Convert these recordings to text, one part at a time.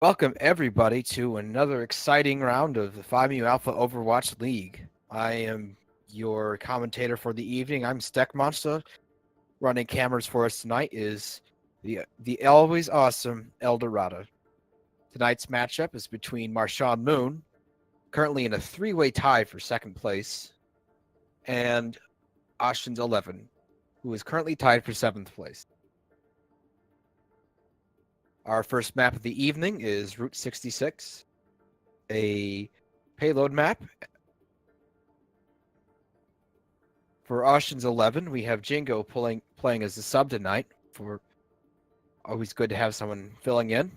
Welcome everybody to another exciting round of the PMAOWL Alpha Overwatch League. I am your commentator for the evening. I'm Steck Monster. Running cameras for us tonight is the always awesome Eldorado. Tonight's matchup is between Marshawn Moon, currently in a three-way tie for second place, and Ossians 11, who is currently tied for seventh place. Our first map of the evening is Route 66, a payload map. For Ossians 11, we have Jingo playing as the sub tonight. Always good to have someone filling in.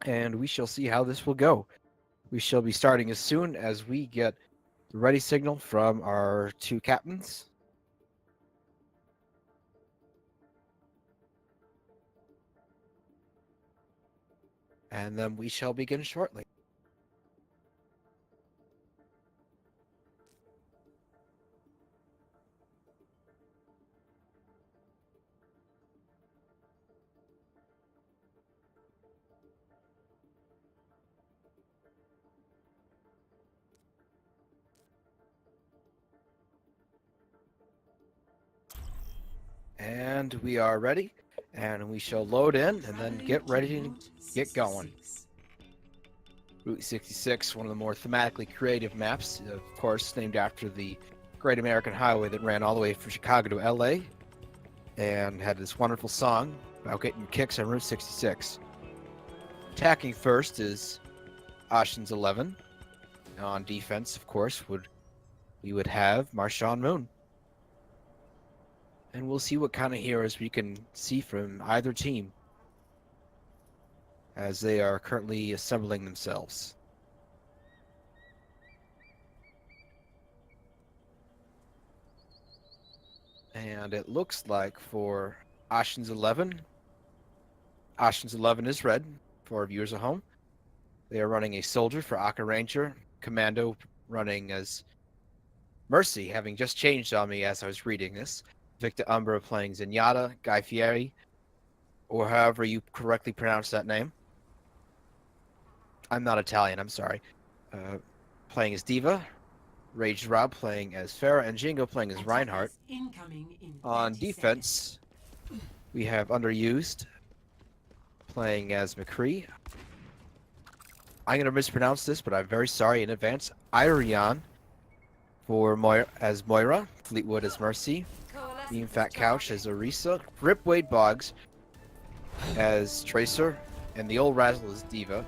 And we shall see how this will go. We shall be starting as soon as we get the ready signal from our two captains. And then we shall begin shortly. And we are ready, and we shall load in and then get ready to get going. Route 66, one of the more thematically creative maps, of course, named after the Great American Highway that ran all the way from Chicago to LA, and had this wonderful song about getting kicks on Route 66. Attacking first is Ossians 11. On defense, of course, we would have Marshawn Moon. And we'll see what kind of heroes we can see from either team as they are currently assembling themselves. And it looks like for Ossians 11 is red for our viewers at home. They are running a soldier for Aka Ranger, Commando running as Mercy, having just changed on me as I was reading this. Victor Umbra playing Zenyatta, Guy Fieri, or however you correctly pronounce that name. I'm not Italian, I'm sorry. Playing as Diva, Rage Rob playing as Farah, and Jingo playing as Reinhardt. On defense, we have Underused playing as McCree. I'm going to mispronounce this, but I'm very sorry in advance. Irion for Moira, Fleetwood as Mercy, Beam Fat Couch as Orisa, Rip Wade Boggs as Tracer, and the old Razzle as Diva.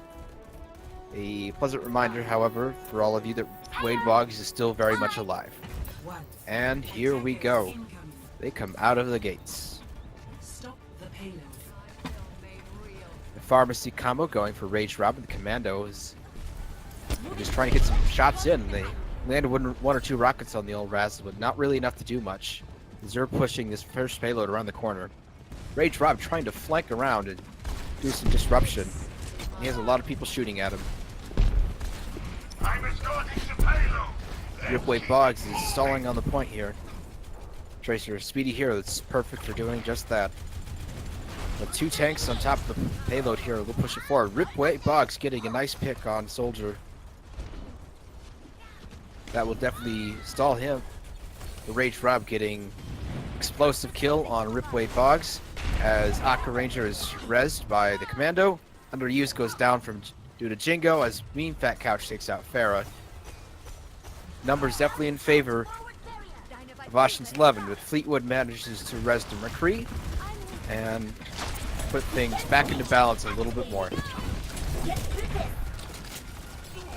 A pleasant reminder, however, for all of you that Wade Boggs is still very much alive. And here we go. They come out of the gates. The Pharmacy combo going for Rage Rob, and the Commando is just trying to get some shots in. They landed one or two rockets on the old Razzle, but not really enough to do much. They're pushing this first payload around the corner. Rage Rob trying to flank around and do some disruption. He has a lot of people shooting at him. Ripway Boggs is stalling on the point here. Tracer, a speedy hero that's perfect for doing just that. But two tanks on top of the payload here will push it forward. Ripway Boggs getting a nice pick on Soldier. That will definitely stall him. The Rage Rob getting explosive kill on Ripway Boggs as Aka Ranger is rezzed by the Commando. Underused goes down due to Jingo as Mean Fat Couch takes out Farah. Numbers definitely in favor of Ossians 11, but Fleetwood manages to res to McCree and put things back into balance a little bit more.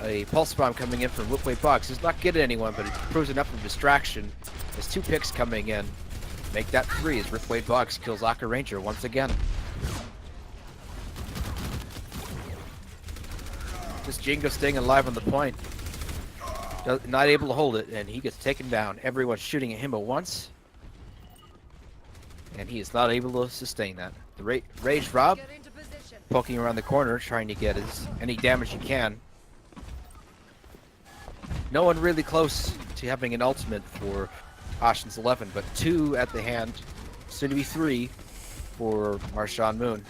A pulse bomb coming in from Ripway Boggs does not get anyone, but it proves enough of a distraction. There's two picks coming in. Make that three as Ripway Boggs kills Aka Ranger once again. Just Jingo staying alive on the point. Not able to hold it, and he gets taken down. Everyone's shooting at him at once. And he is not able to sustain that. The Rage Rob poking around the corner, trying to get any damage he can. No one really close to having an ultimate for Ossians 11, but two at the hand, soon to be three for Marshawn Moon.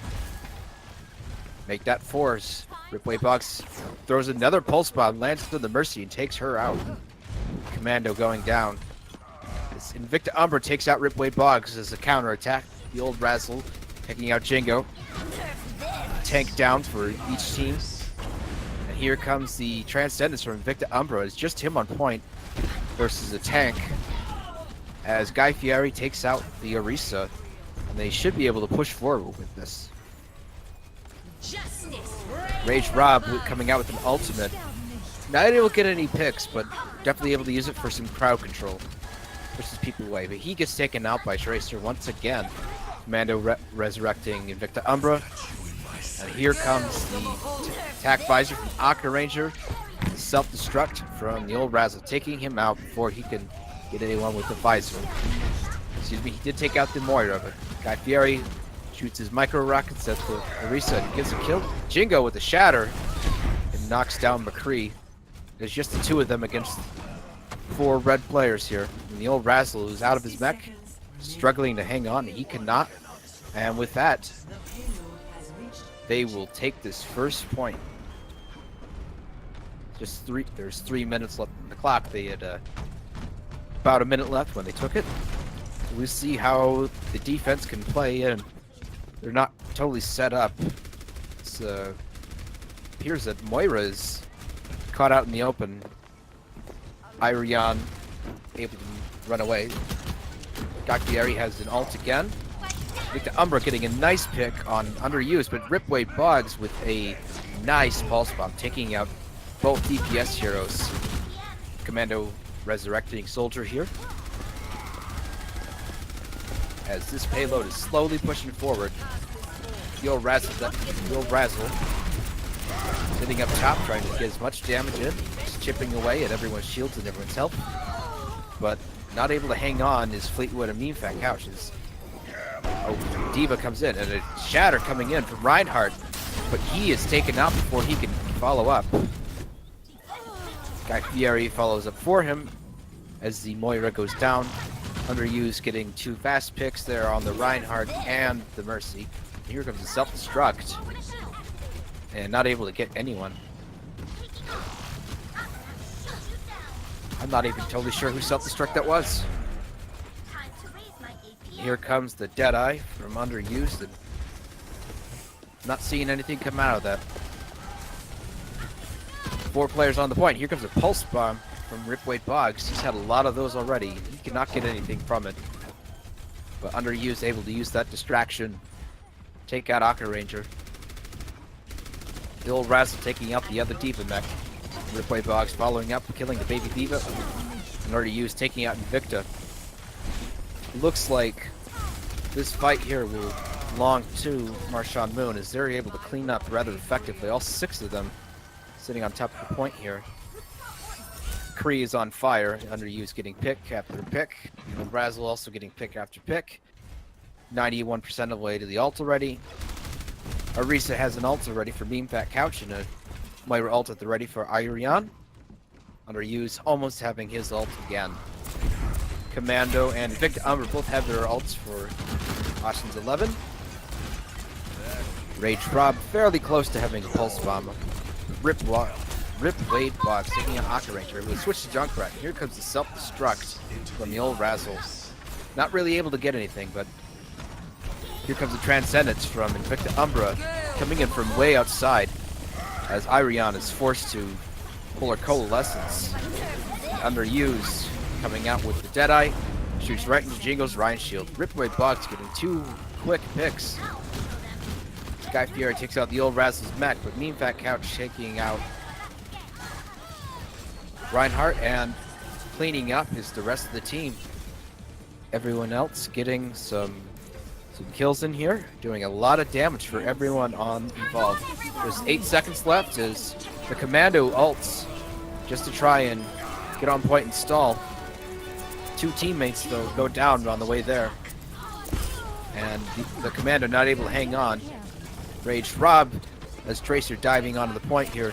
Make that force. Ripway Box throws another pulse bomb, lands to the Mercy, and takes her out. Commando going down. This Invicta Umbra takes out Ripway Boggs as a counterattack. The old Razzle taking out Jingo. Tank down for each team. And here comes the Transcendence from Invicta Umbra. It's just him on point versus a tank. As Guy Fieri takes out the Orisa. And they should be able to push forward with this. Rage Rob coming out with an ultimate. Not able to get any picks, but definitely able to use it for some crowd control. Pushes people away, but he gets taken out by Tracer once again. Commando resurrecting Invicta Umbra. And here comes the attack visor from Aqua Ranger. Self-destruct from the old Razzle, taking him out before he can get anyone with the visor. Excuse me, he did take out the Moira, but Guy Fieri shoots his micro rockets at the Orisa and gives a kill. Jingo with a shatter and knocks down McCree. There's just the two of them against 4 red players here. And the old Razzle, who's out of his mech, struggling to hang on. He cannot. And with that, they will take this first point. There's 3 minutes left on the clock. They had about a minute left when they took it. So we'll see how the defense can play, and they're not totally set up. It appears that Moira is caught out in the open. Irion able to run away. Guy Fieri has an ult again. Invicta Umbra getting a nice pick on underused, but Ripway Boggs with a nice pulse bomb, taking out both DPS heroes. Commando resurrecting Soldier here. As this payload is slowly pushing forward. The old Razzle sitting up top, trying to get as much damage in, just chipping away at everyone's shields and everyone's health. But not able to hang on is Fleetwood and Meanfat Couches. Oh, D.Va comes in, and a shatter coming in from Reinhardt, but he is taken out before he can follow up. Guy Fieri follows up for him as the Moira goes down. Underused getting 2 fast picks there on the Reinhardt and the Mercy. Here comes the self-destruct. And not able to get anyone. I'm not even totally sure who self-destruct that was. Here comes the Deadeye from underused, and not seeing anything come out of that. 4 players on the point. Here comes a pulse bomb from Ripway Boggs. He's had a lot of those already. He cannot get anything from it. But underused, able to use that distraction. Take out Aqua Ranger. The old Razzle taking out the other D.Va mech. Ripway Boggs following up, killing the baby D.Va. And underused taking out Invicta. Looks like this fight here will belong to Marshawn Moon, as they're able to clean up rather effectively. All 6 of them sitting on top of the point here. Kree is on fire. Underused getting pick after pick. And Razzle also getting pick after pick. 91% of the way to the ult already. Orisa has an ult already for Meanfat Couch, and a Moira ult at the ready for Irion. Underused almost having his ult again. Commando and Invicta Umbra both have their ults for Ossians 11. Rage Rob fairly close to having a pulse bomb. Ripway Boggs taking out Aqua Ranger. We'll switch to Junkrat. Here comes the self-destruct from the old Razzle. Not really able to get anything, but here comes the Transcendence from Invicta Umbra, coming in from way outside, as Irion is forced to pull her Coalescence. Underused, coming out with the Deadeye, shoots right into Jingo's Ryan Shield. Ripway Boggs getting 2 quick picks. Guy Fieri takes out the old Razzle's mech, but Meanfat Couch taking out Reinhardt, and cleaning up is the rest of the team. Everyone else getting some kills in here, doing a lot of damage for everyone involved. There's 8 seconds left as the Commando ults just to try and get on point and stall. 2 teammates though go down on the way there, and the Commando not able to hang on. Rage Rob as Tracer diving onto the point here,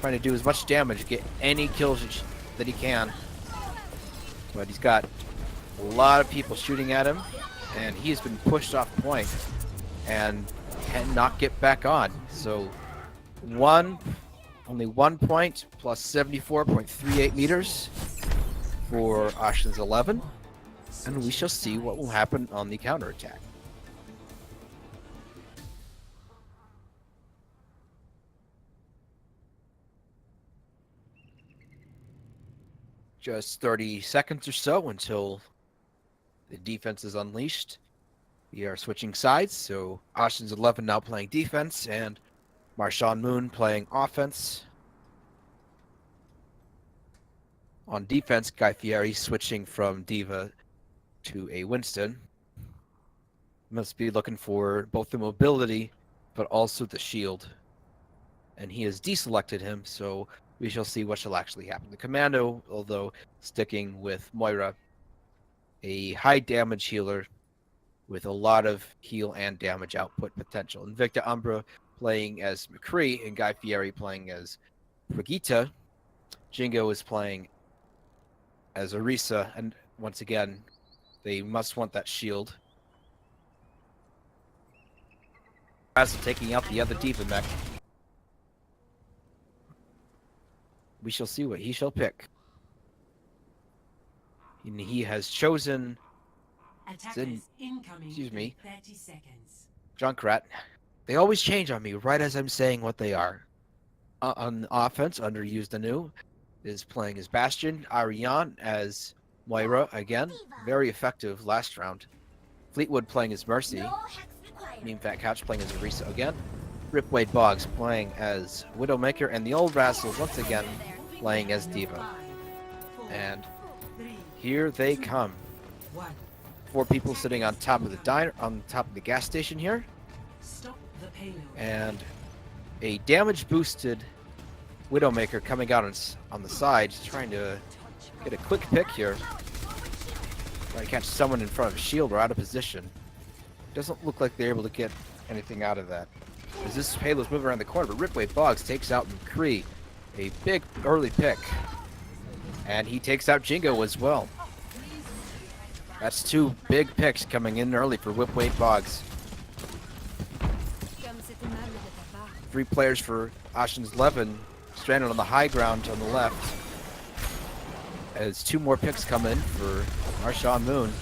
trying to do as much damage, get any kills that he can. But he's got a lot of people shooting at him, and he's been pushed off point. And cannot get back on. So only 1 point plus 74.38 meters for Ossians 11. And we shall see what will happen on the counterattack. Just 30 seconds or so until the defense is unleashed. We are switching sides, so Ossians 11 now playing defense, and Marshawn Moon playing offense. On defense, Guy Fieri switching from Diva to a Winston. Must be looking for both the mobility, but also the shield. And he has deselected him, so we shall see what shall actually happen. The Commando, although sticking with Moira, a high damage healer with a lot of heal and damage output potential. Invicta Umbra playing as McCree and Guy Fieri playing as Brigitte. Jingo is playing as Orisa, and once again, they must want that shield. As taking out the other Diva mech. We shall see what he shall pick. And he has chosen Junkrat. They always change on me right as I'm saying what they are. On offense, underused Anu is playing as Bastion. Ariane as Moira again. Very effective last round. Fleetwood playing as Mercy. Meme Fat Couch playing as Orisa again. Ripwade Boggs playing as Widowmaker. And the old Rascals once again playing as Diva. And here they come. 4 people sitting on top of the diner, on top of the gas station here. And a damage boosted Widowmaker coming out on the side, trying to get a quick pick here. Trying to catch someone in front of a shield or out of position. Doesn't look like they're able to get anything out of that. As this payload's moving around the corner, but Ripwade Boggs takes out McCree. A big early pick. And he takes out Jingo as well. That's 2 big picks coming in early for Ripwade Boggs. 3 players for Ossians 11 stranded on the high ground on the left. As 2 more picks come in for Marshawn Moon.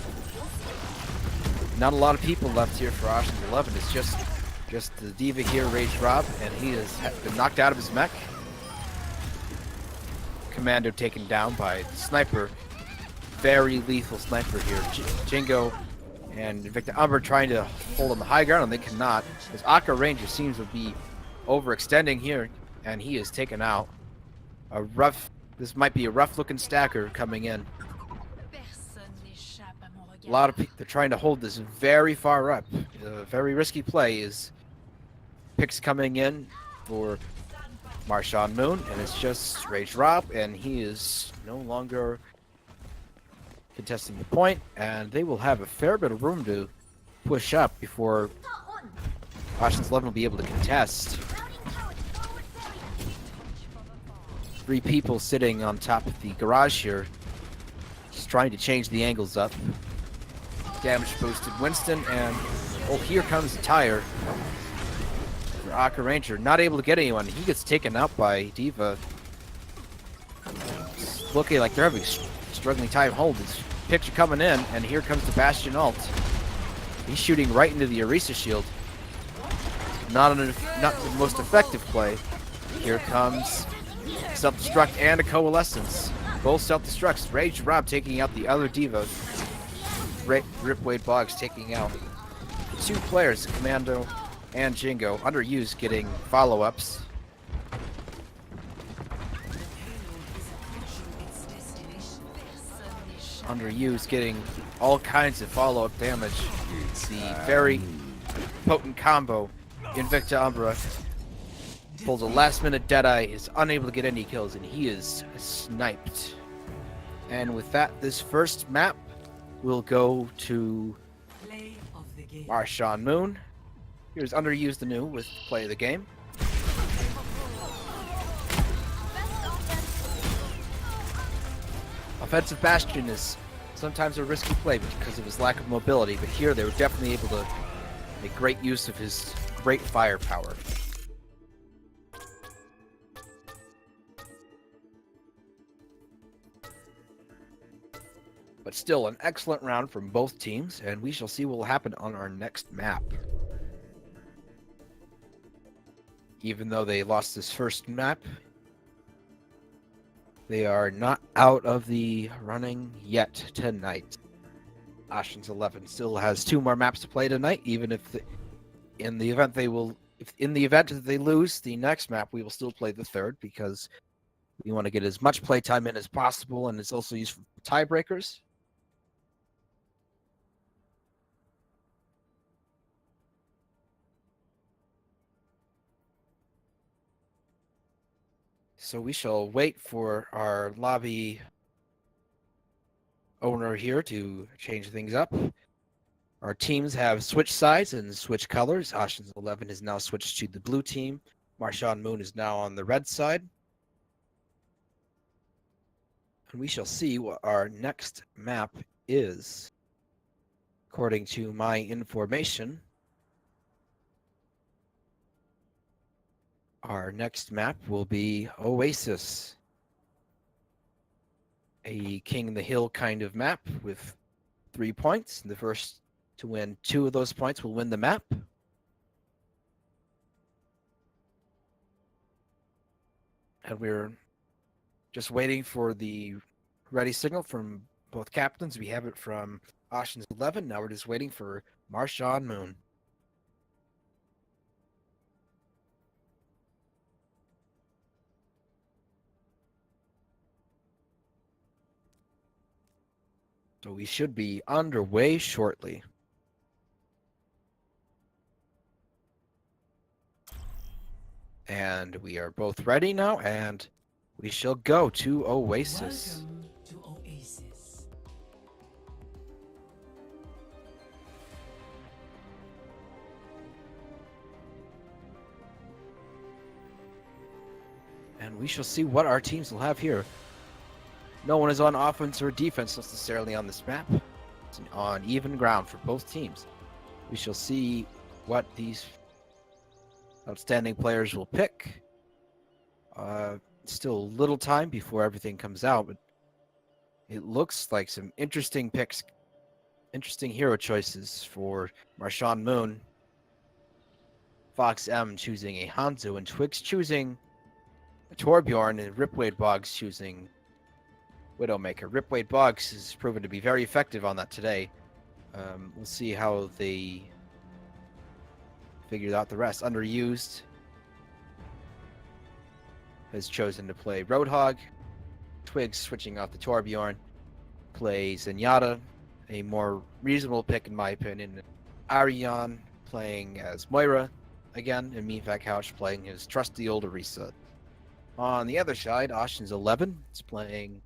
Not a lot of people left here for Ossians 11. It's just the Diva here, Rage Rob, and he has been knocked out of his mech. Commando taken down by the sniper. Very lethal sniper here. Jingo and Invicta Umbra trying to hold on the high ground, and they cannot. His Akka Ranger seems to be overextending here, and he is taken out. This might be a rough looking stacker coming in. A lot of people, they're trying to hold this very far up. A very risky play is picks coming in for Marshawn Moon, and it's just Rage Rob, and he is no longer contesting the point, and they will have a fair bit of room to push up before Ossians 11 will be able to contest. 3 people sitting on top of the garage here, just trying to change the angles up. Damage boosted Winston, and oh, here comes the tire. Akka Ranger not able to get anyone. He gets taken out by Diva. It's looking like they're having struggling time hold. This picture coming in, and here comes the Bastion ult. He's shooting right into the Orisa shield. Not the most effective play. Here comes self-destruct and a coalescence. Both self-destructs. Rage Rob taking out the other Diva. Ripwade Boggs taking out 2 players, Commando and Jingo. Underused getting follow-ups. Underused getting all kinds of follow-up damage. The very potent combo. Invicta Umbra pulls a last-minute Deadeye, is unable to get any kills, and he is sniped. And with that, this first map will go to Marshawn Moon. Here's Underused anew with play of the game. Offensive Bastion is sometimes a risky play because of his lack of mobility, but here they were definitely able to make great use of his great firepower. But still an excellent round from both teams, and we shall see what will happen on our next map. Even though they lost this first map, they are not out of the running yet tonight. Ossians 11 still has 2 more maps to play tonight, even if in the event that they lose the next map, we will still play the third, because we want to get as much playtime in as possible, and it's also used for tiebreakers. So we shall wait for our lobby owner here to change things up. Our teams have switched sides and switched colors. Ossians 11 has now switched to the blue team. Marshawn Moon is now on the red side. And we shall see what our next map is. According to my information, our next map will be Oasis. A King in the Hill kind of map with 3 points. The first to win 2 of those points will win the map. And we're just waiting for the ready signal from both captains. We have it from Ossians 11. Now we're just waiting for Marshawn Moon. So we should be underway shortly. And we are both ready now, and we shall go to Oasis. Welcome to Oasis. And we shall see what our teams will have here. No one is on offense or defense necessarily on this map. It's on even ground for both teams. We shall see what these outstanding players will pick. Still a little time before everything comes out, but it looks like some interesting picks, interesting hero choices for Marshawn Moon. Fox M choosing a Hanzo, and Twigs choosing a Torbjorn, and Ripwade Boggs choosing Widowmaker. Ripwade Boggs has proven to be very effective on that today. We'll see how they figured out the rest. Underused has chosen to play Roadhog. Twigs switching off the Torbjorn. Plays Zenyatta, a more reasonable pick in my opinion. Arion playing as Moira again, and Meatfat Couch playing his trusty old Orisa. On the other side, Ossians 11 is playing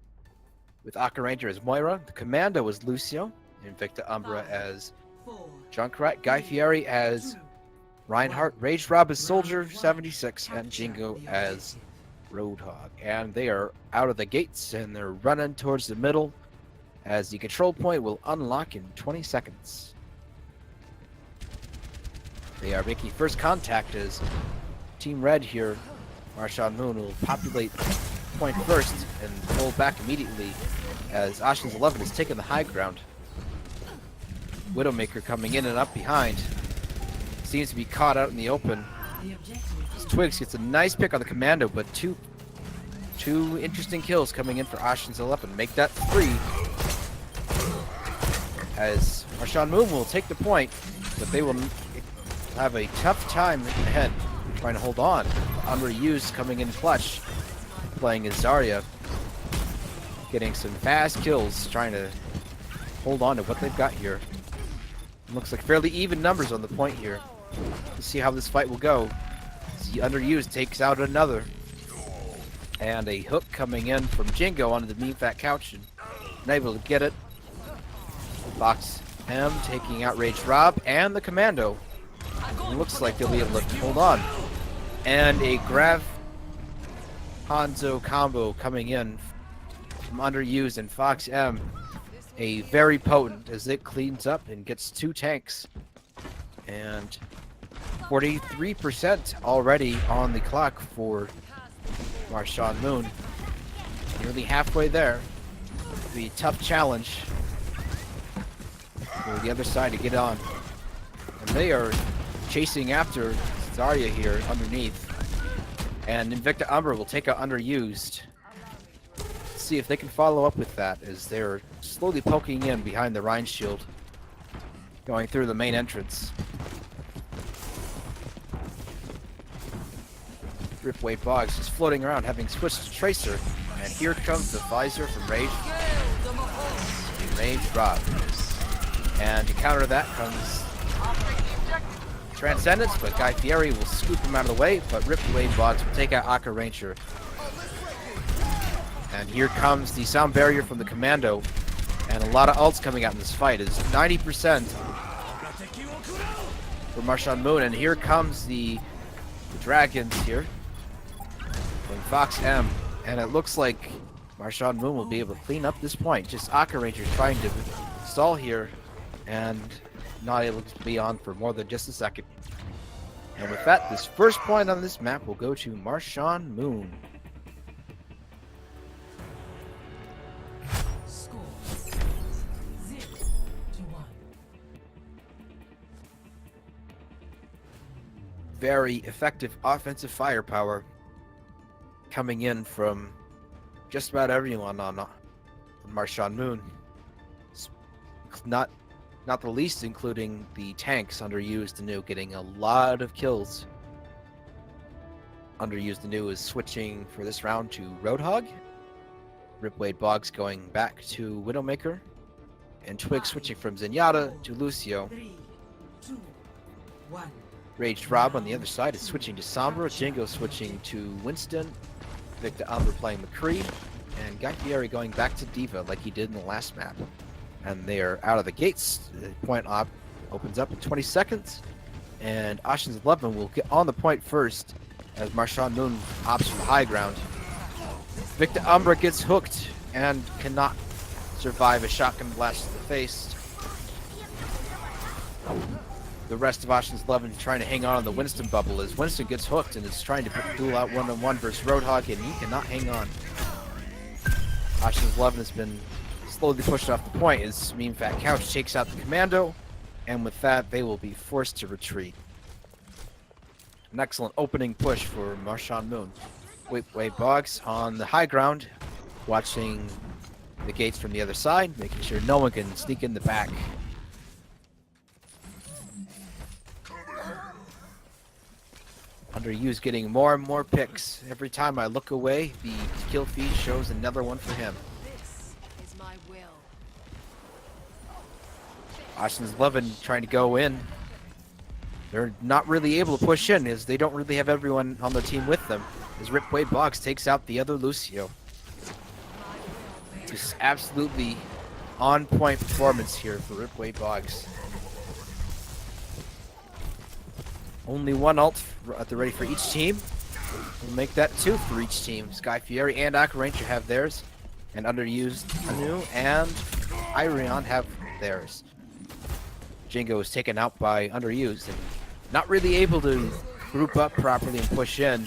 with Aka Ranger as Moira. The Commando is Lucio. Invicta Umbra as Junkrat. Guy Fieri as Reinhardt. Rage Rob as Soldier 76. And Jingo as Roadhog. And they are out of the gates and they're running towards the middle as the control point will unlock in 20 seconds. They are making first contact as Team Red here. Marshawn Moon will populate point first and pull back immediately as Ossians 11 is taking the high ground. Widowmaker coming in and up behind. Seems to be caught out in the open. Twigs gets a nice pick on the Commando, but two interesting kills coming in for Ossians 11. Make that 3. As Marshawn Moon will take the point, but they will have a tough time ahead trying to hold on. Underused coming in clutch, playing as Zarya, getting some fast kills, trying to hold on to what they've got here. Looks like fairly even numbers on the point here. Let's see how this fight will go. The Underused takes out another. And a hook coming in from Jingo onto the Meatfat Couch, and unable to get it. Fox M taking out Rage Rob and the Commando. It looks like they'll be able to hold on. And a Grav Hanzo combo coming in from Underused, and Fox M, a very potent as it cleans up and gets 2 tanks. And 43% already on the clock for Marshawn Moon. Nearly halfway there. It'll be a tough challenge for the other side to get on. And they are chasing after Zarya here underneath. And Invicta Umbra will take out Underused. See if they can follow up with that as they're slowly poking in behind the Rhine shield, going through the main entrance. Ripway Boggs is floating around, having switched to Tracer, and here comes the visor from Rage Rob. And to counter that comes Transcendence, but Guy Fieri will scoop him out of the way, but Ripway Boggs will take out Aka Ranger. And here comes the sound barrier from the Commando, and a lot of ults coming out in this fight. Is 90% for Marshawn Moon, and here comes the Dragons here from Fox M, and it looks like Marshawn Moon will be able to clean up this point. Just Aka Ranger trying to stall here, and not able to be on for more than just a second. And with that, this first point on this map will go to Marshawn Moon. Very effective offensive firepower coming in from just about everyone on Marshawn Moon. Not the least including the tanks. Underused Anu getting a lot of kills. Underused Anu is switching for this round to Roadhog. Ripwade Boggs going back to Widowmaker. And Twig switching from Zenyatta to Lucio. 3, 2, 1. Raged Rob on the other side is switching to Sombra. Jingo switching to Winston. Victor Umbra playing McCree. And Guy Fieri going back to Diva like he did in the last map. And they are out of the gates. The point op opens up in 20 seconds. And Ossians 11 will get on the point first as Marshawn Moon opts for the high ground. Victor Umbra gets hooked and cannot survive a shotgun blast to the face. The rest of Ossians 11 trying to hang on the Winston bubble as Winston gets hooked and is trying to duel out one-on-one versus Roadhog, and he cannot hang on. Ossians 11 has been slowly pushed off the point as Mean Fat Couch takes out the Commando, and with that they will be forced to retreat. An excellent opening push for Marshawn Moon. Wait, Boggs on the high ground, watching the gates from the other side, making sure no one can sneak in the back. Underused getting more and more picks. Every time I look away, the kill feed shows another one for him. This is my will. Ossians 11 trying to go in. They're not really able to push in as they don't really have everyone on their team with them. As Ripway Boggs takes out the other Lucio. Just absolutely on point performance here for Ripway Boggs. Only one ult at the ready for each team. We'll make that 2 for each team. Sky Fury and Aka Ranger have theirs. And Underused Anu and Irion have theirs. Jingo is taken out by Underused and not really able to group up properly and push in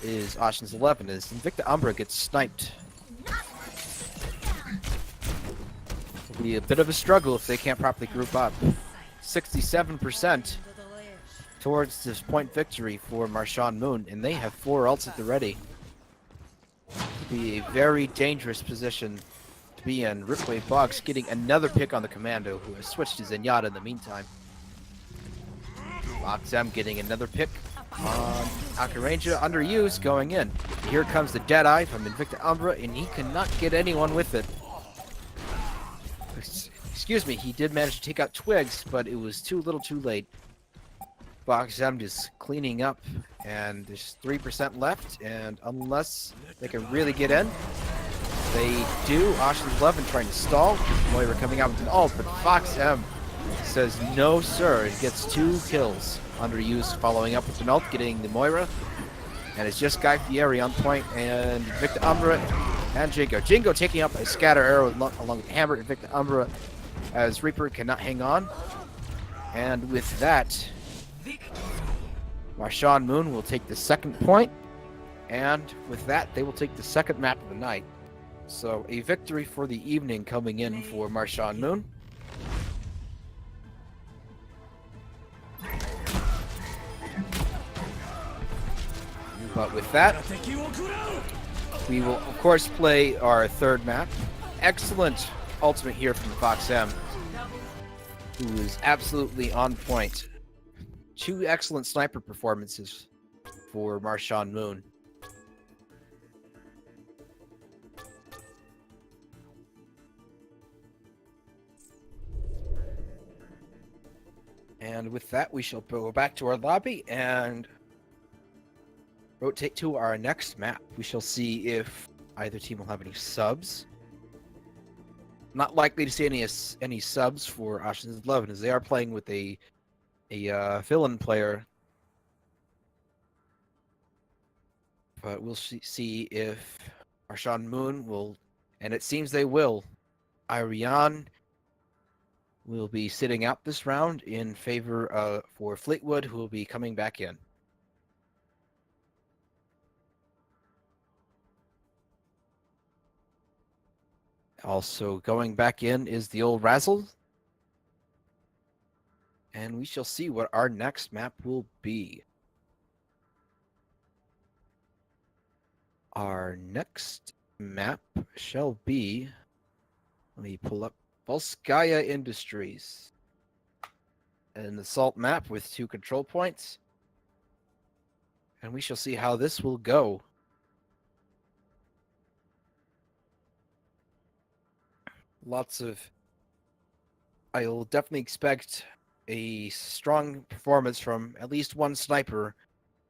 is Ossians 11 as Invicta Umbra gets sniped. It'll be a bit of a struggle if they can't properly group up. 67% towards this point victory for Marshawn Moon, and they have 4 ults at the ready. It'll be a very dangerous position to be in. Ripway Boggs getting another pick on the Commando, who has switched to Zenyatta in the meantime. Fox M getting another pick on Aka Ranger. Underused going in. Here comes the Deadeye from Invicta Umbra, and he cannot get anyone with it. Excuse me, he did manage to take out Twigs, but it was too little too late. Fox M just cleaning up, and there's 3% left, and unless they can really get in, they do. Ossians 11 trying to stall. Moira coming out with an ult, but Fox M says no sir, and gets 2 kills. Underused following up with an ult, getting the Moira, and it's just Guy Fieri on point, and Victor Umbra and Jingo. Jingo taking up a scatter arrow along with Hammer and Victor Umbra as Reaper cannot hang on, and with that, Marshawn Moon will take the second point, and with that, they will take the second map of the night. So a victory for the evening coming in for Marshawn Moon. But with that, we will of course play our third map. Excellent ultimate here from Fox M, who is absolutely on point. 2 excellent sniper performances for Marshawn Moon. And with that, we shall go back to our lobby and rotate to our next map. We shall see if either team will have any subs. Not likely to see any subs for Ossians 11, as they are playing with a fill-in player. But we'll see if Marshawn Moon will, and it seems they will. Irion will be sitting out this round in favor for Fleetwood, who will be coming back in. Also going back in is the old Razzle. And we shall see what our next map will be. Our next map shall be, let me pull up, Volskaya Industries. An assault map with 2 control points. And we shall see how this will go. I will definitely expect a strong performance from at least one sniper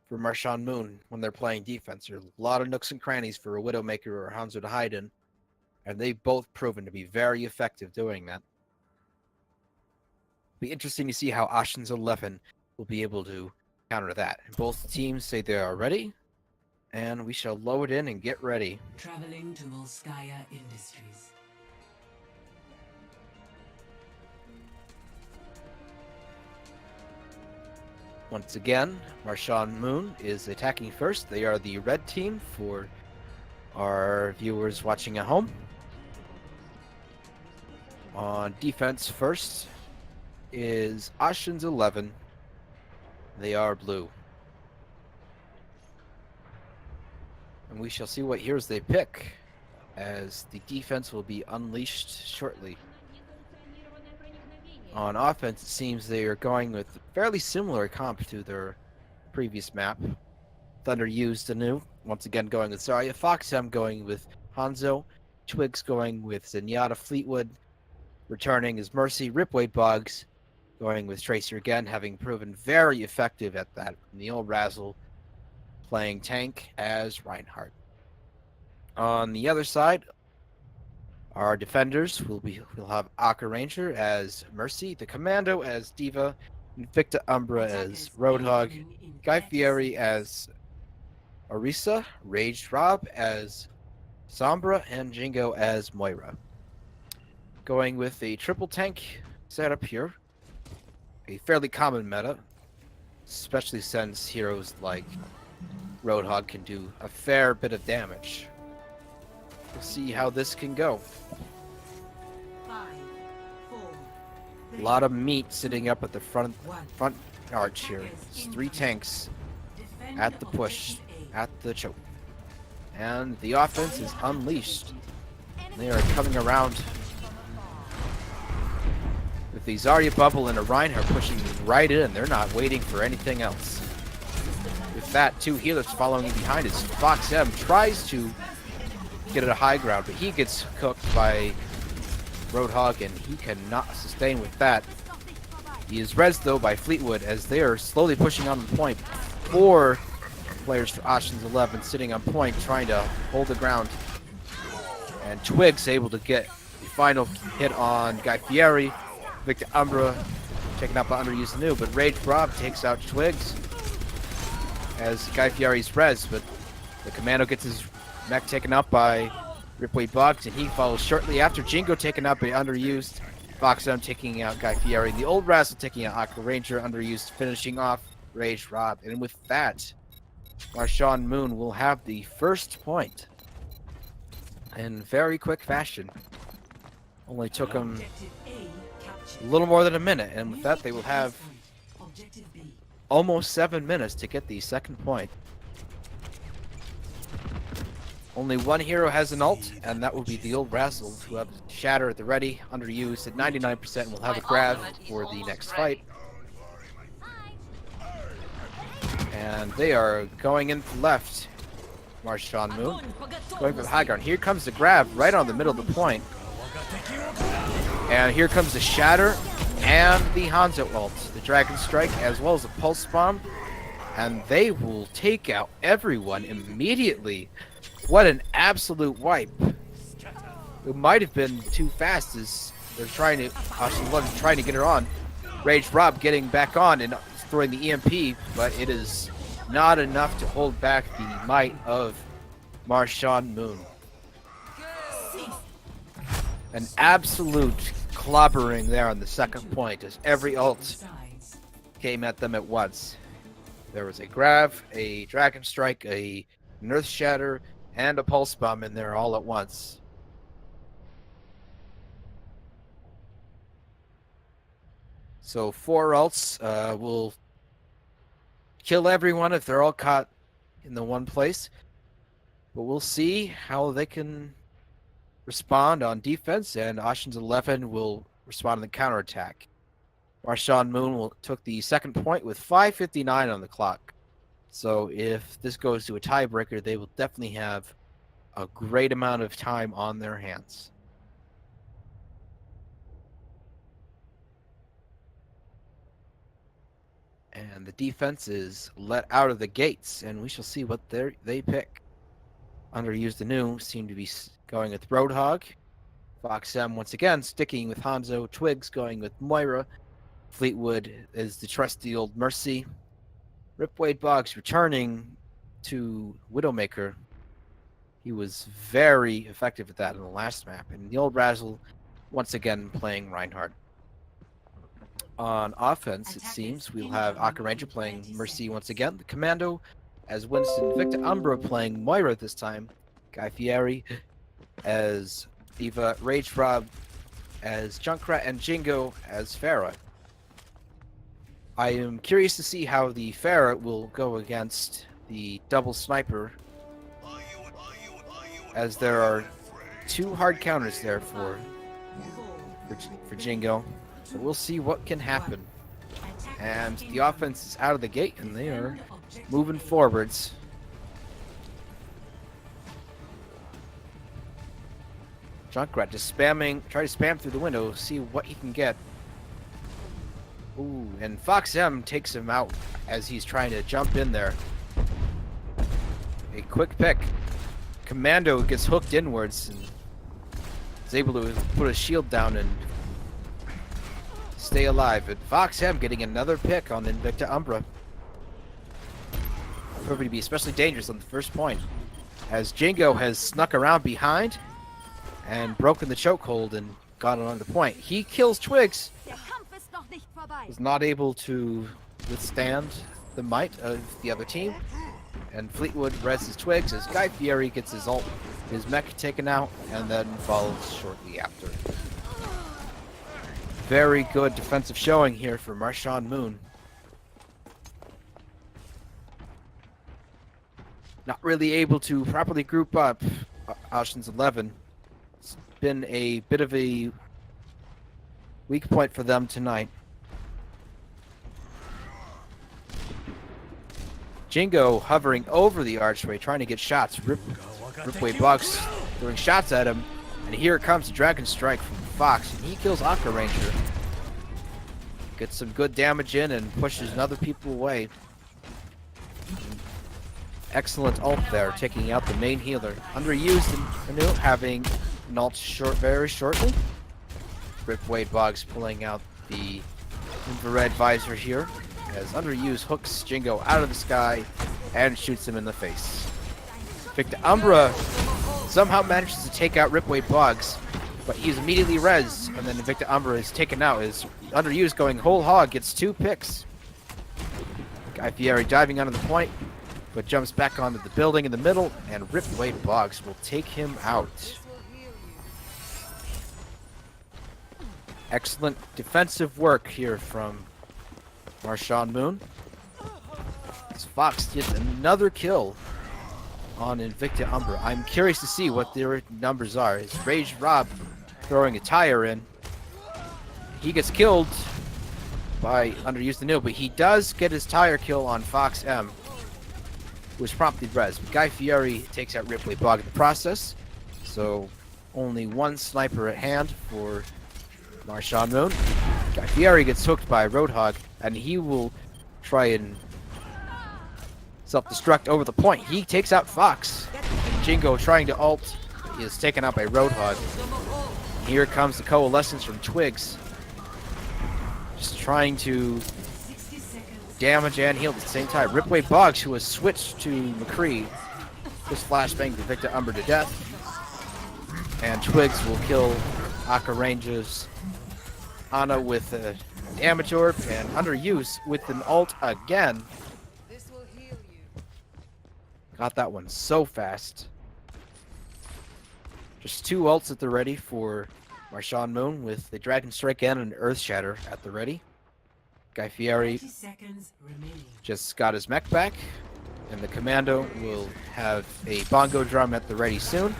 for Marshawn Moon when they're playing defense. There are a lot of nooks and crannies for a Widowmaker or Hanzo to hide in, and they've both proven to be very effective doing that. Be interesting to see how Ossians 11 will be able to counter that. Both teams say they are ready, and we shall load in and get ready. Traveling to Volskaya Industries. Once again, Marshawn Moon is attacking first. They are the red team for our viewers watching at home. On defense first is Ossians 11. They are blue. And we shall see what heroes they pick, as the defense will be unleashed shortly. On offense, it seems they are going with fairly similar comp to their previous map. Thunder used anew, once again going with Zarya. Foxem going with Hanzo. Twigs going with Zenyatta. Fleetwood returning as Mercy. Ripwade Boggs going with Tracer again, having proven very effective at that. And the old Razzle playing tank as Reinhardt. On the other side, our defenders will have Akka Ranger as Mercy, the Commando as Diva, Invicta Umbra as Roadhog, Guy Fieri as Orisa, Raged Rob as Sombra, and Jingo as Moira. Going with a triple tank setup here, a fairly common meta, especially since heroes like Roadhog can do a fair bit of damage. We'll see how this can go. 5, 4, A lot of meat sitting up at the front arch here. It's 3 tanks at the push, at the choke. And the offense is unleashed. They are coming around with the Zarya bubble and a Reinhardt pushing right in. They're not waiting for anything else. With that, 2 healers following behind as Fox M tries to get at a high ground, but he gets cooked by Roadhog and he cannot sustain with that. He is rezzed though by Fleetwood as they are slowly pushing on the point. 4 players for Ossians 11 sitting on point trying to hold the ground. And Twigs able to get the final hit on Guy Fieri. Victor Umbra taken out by underused new, but Rage Rob takes out Twigs as Guy Fieri's res, but the Commando gets his mech taken out by Ripwade Boggs, and he follows shortly after. Jingo taken out by underused. Foxem taking out Guy Fieri. The old Razzle taking out Aqua Ranger, underused, finishing off Rage Rob. And with that, Marshawn Moon will have the first point in very quick fashion. Only took him Objective A captured. a little more than a minute, and with that they will have Objective B. almost 7 minutes to get the second point. Only one hero has an ult, and that will be the old Razzle, who have Shatter at the ready, underused at 99%, and will have a grab for the next fight. And they are going in left. Marshawn Moon going for the high ground. Here comes the grab right on the middle of the point. And here comes the Shatter and the Hanzo ult, the Dragon Strike, as well as the Pulse Bomb. And they will take out everyone immediately. What an absolute wipe. It might have been too fast as they're trying to, Ossians trying to get her on. Rage Rob getting back on and throwing the EMP, but it is not enough to hold back the might of Marshawn Moon. An absolute clobbering there on the second point as every ult came at them at once. There was a grab, a Dragon Strike, a Earth Shatter, and a Pulse Bomb in there all at once. So 4 ults will kill everyone if they're all caught in the one place. But we'll see how they can respond on defense, and Ossians 11 will respond on the counterattack. Marshawn Moon took the second point with 5:59 on the clock. So if this goes to a tiebreaker, they will definitely have a great amount of time on their hands. And the defense is let out of the gates, and we shall see what they pick. Underused anew seem to be going with Roadhog. Fox M once again sticking with Hanzo. Twigs going with Moira. Fleetwood is the trusty old Mercy. Ripwade Boggs returning to Widowmaker. He was very effective at that in the last map. And the old Razzle once again playing Reinhardt. On offense, it seems we'll have Akka Ranger playing Mercy once again. The Commando as Winston. Victor Umbra playing Moira this time. Guy Fieri as Diva. Rage Rob as Junkrat. And Jingo as Pharah. I am curious to see how the Pharah will go against the double sniper, as there are 2 hard counters there for Jingo. So we'll see what can happen. And the offense is out of the gate, and they are moving forwards. Junkrat just try to spam through the window, see what he can get. Ooh, and Fox M takes him out as he's trying to jump in there. A quick pick. Commando gets hooked inwards and is able to put a shield down and stay alive. And Fox M getting another pick on Invicta Umbra. Proving to be especially dangerous on the first point, as Jingo has snuck around behind and broken the chokehold and got it on the point. He kills Twigs. Was not able to withstand the might of the other team. And Fleetwood rests Twigs as Guy Fieri gets his mech taken out, and then follows shortly after. Very good defensive showing here for Marshawn Moon. Not really able to properly group up Ossians 11. It's been a bit of a weak point for them tonight. Jingo hovering over the archway, trying to get shots. Ripway Boggs throwing shots at him. And here comes the Dragon Strike from Fox, and he kills Akka Ranger. Gets some good damage in and pushes other people away. Excellent ult there, taking out the main healer. Underused and Anu having an ult very shortly. Ripwade Boggs pulling out the infrared visor here, as Underused hooks Jingo out of the sky and shoots him in the face. Victor Umbra somehow manages to take out Ripwade Boggs, but he's immediately rezzed, and then Victor Umbra is taken out as Underused going whole hog, gets 2 picks. Guy Fieri diving onto the point, but jumps back onto the building in the middle, and Ripway Boggs will take him out. Excellent defensive work here from Marshawn Moon. As Fox gets another kill on Invicta Umbra. I'm curious to see what their numbers are. Is Rage Rob throwing a tire in? He gets killed by underused anew, but he does get his tire kill on Fox M, which promptly res. Guy Fieri takes out Ripway Bog in the process, so only one sniper at hand for Marshawn Moon. Guy Fieri gets hooked by Roadhog, and he will try and self-destruct over the point. He takes out Fox, and Jingo trying to ult is taken out by Roadhog. Here comes the coalescence from Twigs, just trying to damage and heal at the same time. Ripway Boggs, who has switched to McCree, just flashbang Invicta Umbra to death, and Twigs will kill Aka Range's Ana with a damage orb, and Underuse with an ult again. Got that one so fast. Just 2 ults at the ready for Marshawn Moon, with the Dragon Strike and an Earth Shatter at the ready. Guy Fieri just got his mech back, and the Commando will have a bongo drum at the ready soon.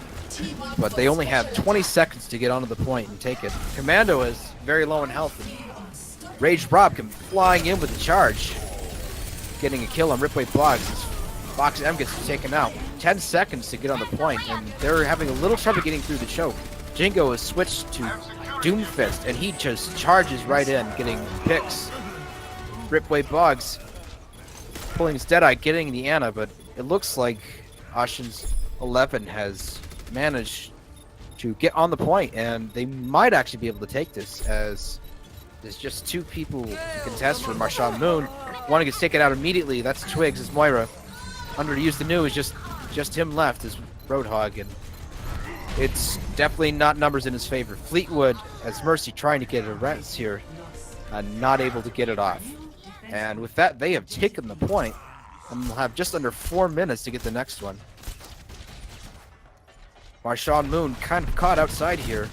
But they only have 20 seconds to get onto the point and take it. Commando is very low in health, and Rage Rob can flying in with a charge, getting a kill on Ripway Boggs. Fox M gets taken out. 10 seconds to get on the point, and they're having a little trouble getting through the choke. Jingo has switched to Doomfist, and he just charges right in, getting picks. Ripway Boggs pulling his Deadeye, getting the Ana, but it looks like Ossians 11 has managed to get on the point, and they might actually be able to take this, as there's just 2 people to contest for Marshawn Moon. One gets taken out immediately. That's Twigs. It's Moira. Underused anew is just him left as Roadhog, and it's definitely not numbers in his favor. Fleetwood as Mercy trying to get a res here, not able to get it off. And with that, they have taken the point, and will have just under 4 minutes to get the next one. Marshawn Moon kind of caught outside here,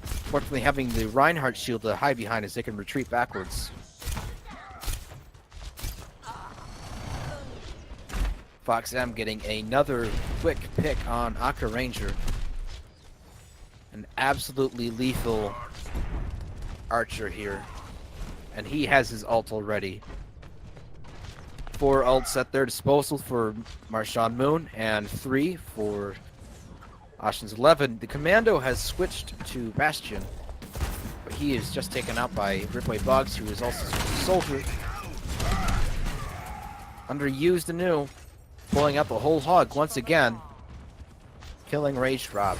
fortunately having the Reinhardt shield to hide behind as they can retreat backwards. Fox M getting another quick pick on Aka Ranger. An absolutely lethal archer here, and he has his ult already. 4 ults at their disposal for Marshawn Moon, and 3 for Ossians 11. The Commando has switched to Bastion, but he is just taken out by Ripway Boggs, who is also a soldier. Underused anew, pulling out the whole hog once again, killing Rage Rob.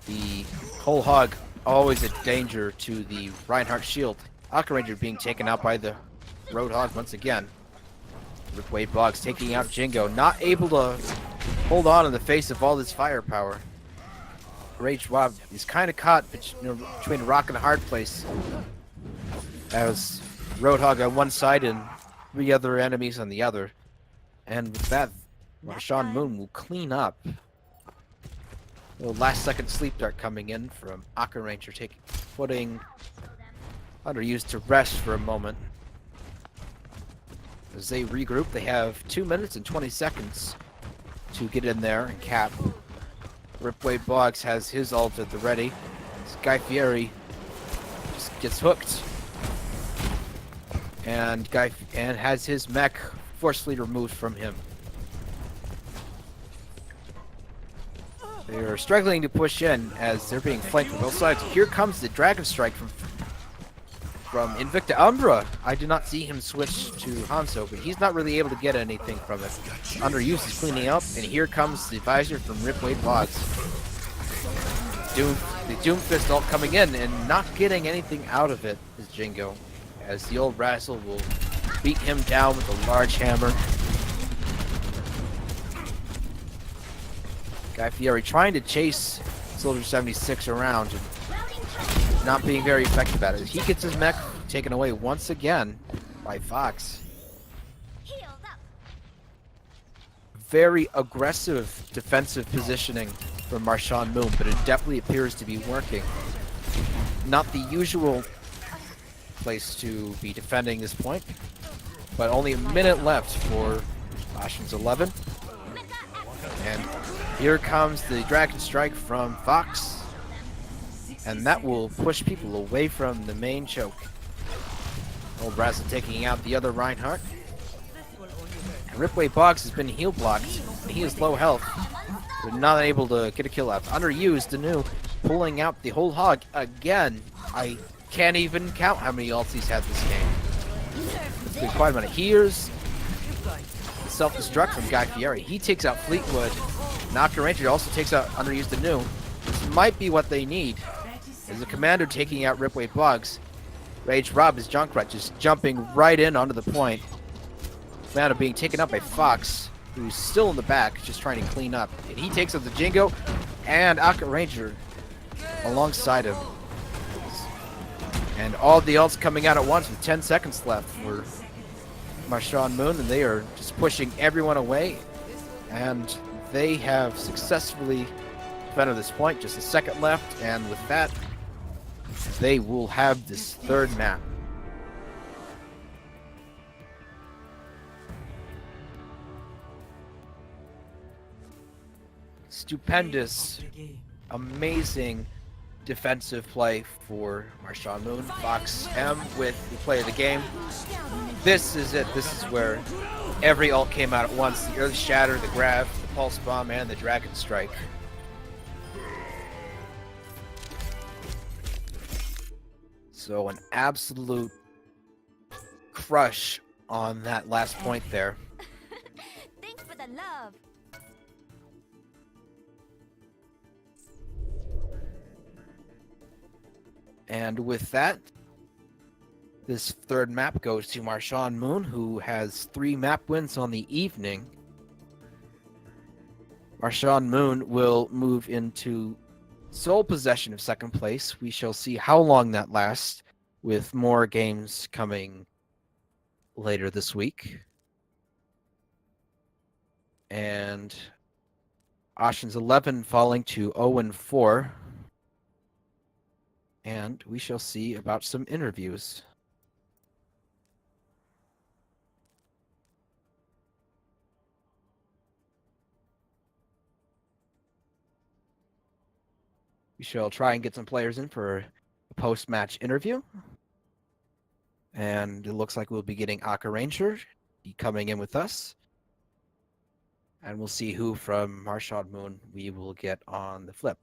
The whole hog always a danger to the Reinhardt shield. Aka Ranger being taken out by the Roadhog once again. Ripway Boggs taking out Jingo, not able to hold on in the face of all this firepower. Rage Rob is kind of caught between a rock and a hard place, as Roadhog on one side and 3 other enemies on the other. And with that, Marshawn Moon will clean up. A last second sleep dart coming in from Aka Ranger, putting Underused to rest for a moment. As they regroup, they have 2 minutes and 20 seconds to get in there and cap. Ripway Boggs has his ult at the ready. Guy Fieri just gets hooked, and has his mech forcefully removed from him. They are struggling to push in as they're being flanked from both sides. Here comes the Dragon Strike from Invicta Umbra. I did not see him switch to Hanzo, but he's not really able to get anything from it. Underuse is cleaning up, and here comes the visor from Ripway Boggs. The Doomfist ult coming in, and not getting anything out of it is Jingo, as the old Razzle will beat him down with a large hammer. Guy Fieri trying to chase Soldier 76 around, and not being very effective at it. He gets his mech taken away once again, by Fox. Very aggressive defensive positioning from Marshawn Moon, but it definitely appears to be working. Not the usual place to be defending this point, but only a minute left for Ossians 11. And here comes the Dragon Strike from Fox, and that will push people away from the main choke. Old Brazel taking out the other Reinhardt. And Ripway Boggs has been heal blocked. He is low health. We're not able to get a kill out. Underused, Danu pulling out the whole hog again. I can't even count how many ults he's had this game. It's been quite a minute. Here's self-destruct from Guy Fieri. He takes out Fleetwood. Knocker Ranger also takes out underused Danu. This might be what they need. As the commander taking out Ripway Boggs. Rage Rob is Junkrat just jumping right in onto the point. Commander being taken up by Fox, who's still in the back, just trying to clean up. And he takes out the Jingo and Akka Ranger alongside him. And all the ults coming out at once with 10 seconds left for Marshawn Moon, and they are just pushing everyone away. And they have successfully defended this point. Just a second left, and with that, they will have this third map. Stupendous, amazing defensive play for Marshawn Moon. Fox M with the play of the game. This is it. This is where every ult came out at once. The Earth Shatter, the Grav, the Pulse Bomb, and the Dragon Strike. So an absolute crush on that last point there. Thanks for the love. And with that, this third map goes to Marshawn Moon, who has 3 map wins on the evening. Marshawn Moon will move into sole possession of second place. We shall see how long that lasts, with more games coming later this week. And Ossians 11 falling to 0-4. And we shall see about some interviews. We shall try and get some players in for a post-match interview. And it looks like we'll be getting Akka Ranger coming in with us. And we'll see who from Marshawn Moon we will get on the flip.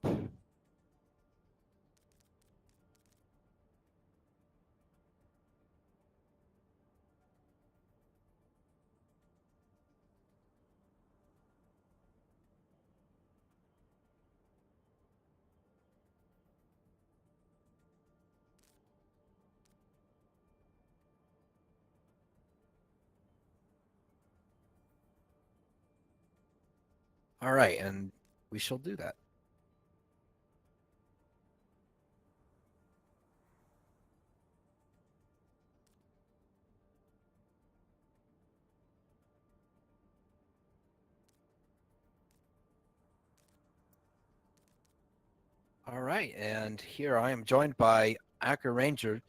All right, and we shall do that. All right, and here I am joined by Akka Ranger,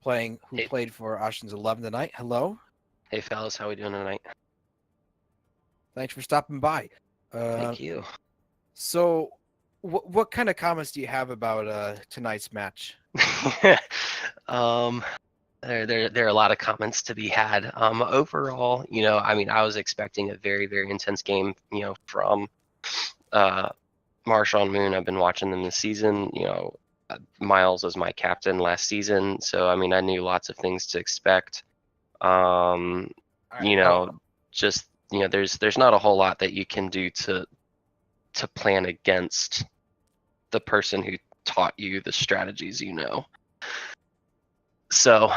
who played for Ossians 11 tonight. Hello. Hey fellas, how we doing tonight? Thanks for stopping by. Thank you. So, what kind of comments do you have about tonight's match? There are a lot of comments to be had. Overall, I mean, I was expecting a very, very intense game, from Marshawn Moon. I've been watching them this season. Miles was my captain last season, so I mean, I knew lots of things to expect. Just there's not a whole lot that you can do to plan against the person who taught you the strategies. So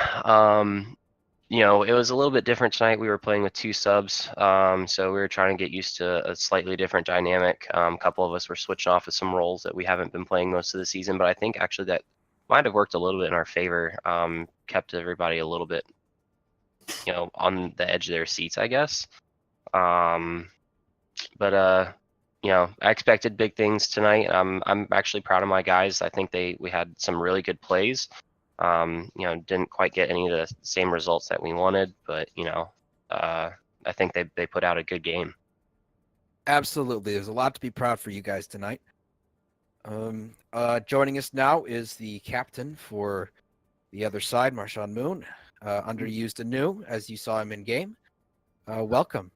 it was a little bit different tonight. We were playing with 2 subs, so we were trying to get used to a slightly different dynamic. A couple of us were switching off of some roles that we haven't been playing most of the season, but I think actually that might have worked a little bit in our favor, kept everybody a little bit, on the edge of their seats, I guess. But I expected big things tonight. I'm actually proud of my guys. I think we had some really good plays. Didn't quite get any of the same results that we wanted, but I think they put out a good game. Absolutely. There's a lot to be proud for you guys tonight. Joining us now is the captain for the other side, Marshawn Moon. Underused and new, as you saw him in game. Welcome.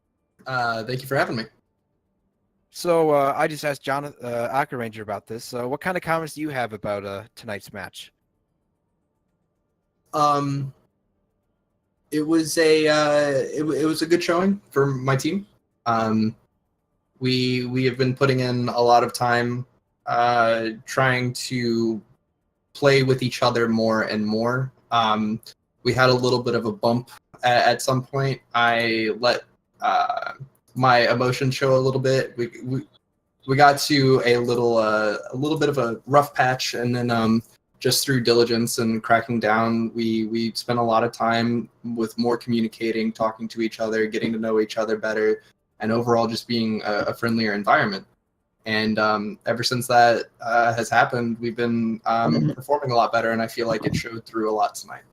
Thank you for having me. So I just asked John Ranger about this. What kind of comments do you have about tonight's match? It was a good showing for my team. We have been putting in a lot of time trying to play with each other more and more. We had a little bit of a bump at some point. I let my emotions show a little bit. We got to a little bit of a rough patch, and then just through diligence and cracking down, we spent a lot of time with more communicating, talking to each other, getting to know each other better, and overall just being a friendlier environment. And ever since that has happened, we've been performing a lot better, and I feel like it showed through a lot tonight.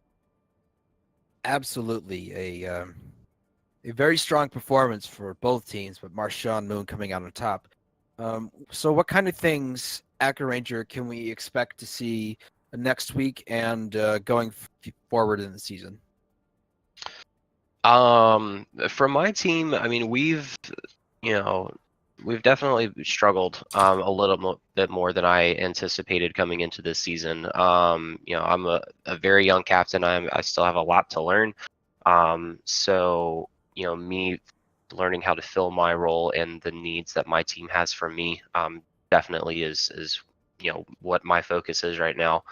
Absolutely. A very strong performance for both teams, but Marshawn Moon coming out on top. So what kind of things, Acker Ranger, can we expect to see next week and going forward in the season? From my team, I mean, we've definitely struggled a little bit more than I anticipated coming into this season. I'm a very young captain. I still have a lot to learn. So me learning how to fill my role and the needs that my team has for me definitely is what my focus is right now.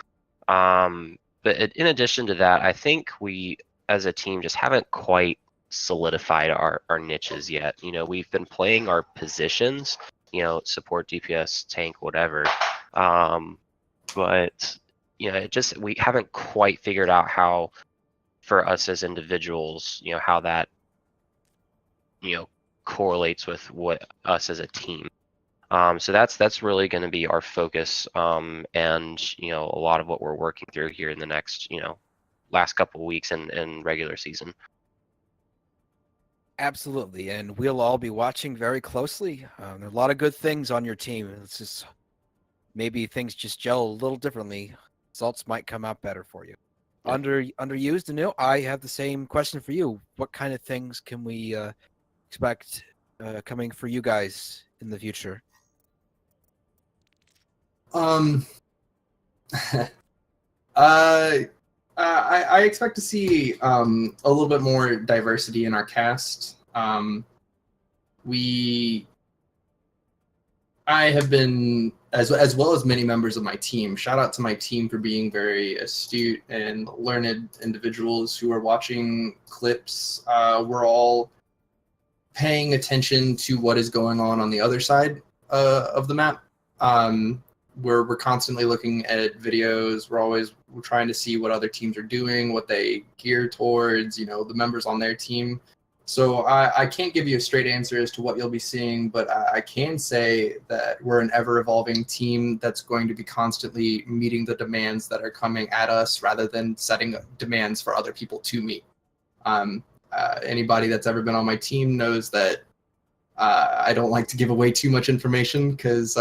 But in addition to that, I think we as a team just haven't quite solidified our niches yet. We've been playing our positions, support, DPS, tank, whatever. But we haven't quite figured out how, for us as individuals, how that correlates with what us as a team. So that's really going to be our focus, and a lot of what we're working through here in the next last couple of weeks and regular season. Absolutely, and we'll all be watching very closely. There are a lot of good things on your team. It's just maybe things just gel a little differently. Results might come out better for you. Yeah. Underused, Anil, I have the same question for you. What kind of things can we expect coming for you guys in the future? I expect to see a little bit more diversity in our cast. I have been, as well as many members of my team, shout out to my team for being very astute and learned individuals who are watching clips. We're all paying attention to what is going on the other side of the map. We're constantly looking at videos. We're trying to see what other teams are doing, what they gear towards, the members on their team. So I can't give you a straight answer as to what you'll be seeing, but I can say that we're an ever-evolving team that's going to be constantly meeting the demands that are coming at us rather than setting demands for other people to meet. Anybody that's ever been on my team knows that I don't like to give away too much information because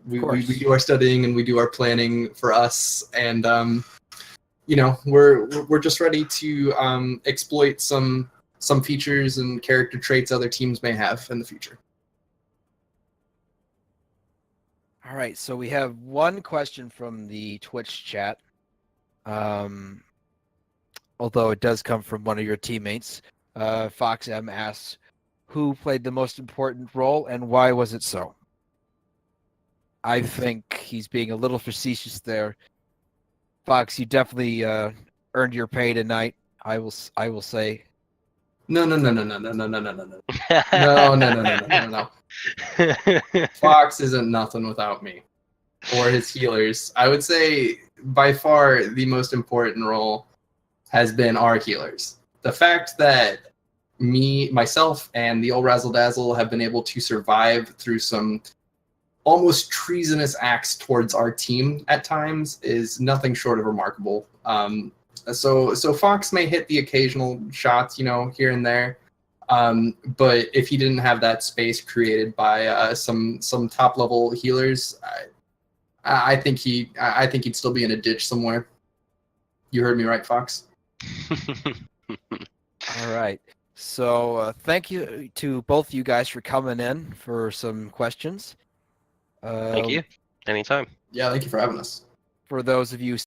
we do our studying and we do our planning for us, and we're just ready to exploit some features and character traits other teams may have in the future. All right, so we have one question from the Twitch chat, although it does come from one of your teammates. Fox M asks, who played the most important role and why was it so? I think he's being a little facetious there. Fox, you definitely earned your pay tonight. I will say. No. Fox isn't nothing without me or his healers. I would say by far the most important role has been our healers. The fact that myself, and the old Razzle Dazzle have been able to survive through some almost treasonous acts towards our team at times is nothing short of remarkable. So Fox may hit the occasional shots, here and there, but if he didn't have that space created by some top level healers, I think he'd still be in a ditch somewhere. You heard me right, Fox? All right. So thank you to both you guys for coming in for some questions. Thank you. Anytime. Yeah, thank you for having us. For those of you